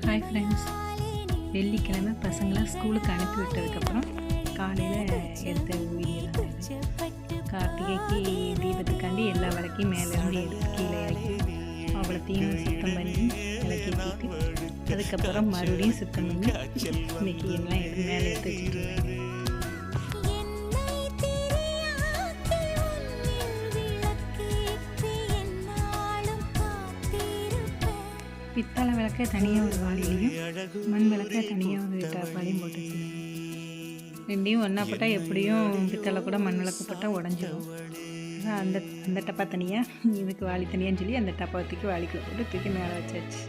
Hi friends, வெள்ளிக்கிழமை பசங்களாம் ஸ்கூலுக்கு அனுப்பி விட்டதுக்கப்புறம் காலையில் எடுத்த வீடியோ தான் இது. கார்த்திகைக்கு தீபத்துக்காண்டி எல்லா விளக்கையும் மேலேருந்து எடுத்து கீழே இறக்கி அவ்வளோத்தையும் சுத்தம் பண்ணி விளக்கேற்றிட்டு அதுக்கப்புறம் மறுபடியும் சுத்தம் பண்ணி இன்றைக்கி எல்லாம் எடுத்து மேலே எடுத்து வச்சுட்டு பித்தளை விளக்க தனியாக ஒரு வாளிலையும் மண் விளக்க தனியாக ஒரு டப்பாலையும் போட்டு ரெண்டையும் ஒன்றா போட்டால் எப்படியும் பித்தளை கூட மண் விளக்கு போட்டால் உடஞ்சிடும். அந்த டப்பா தனியாக இதுக்கு வாளி தனியான்னு சொல்லி அந்த டப்பாத்துக்கு வாளிக்குள்ளே போட்டு தூக்கி மேலே வச்சாச்சு.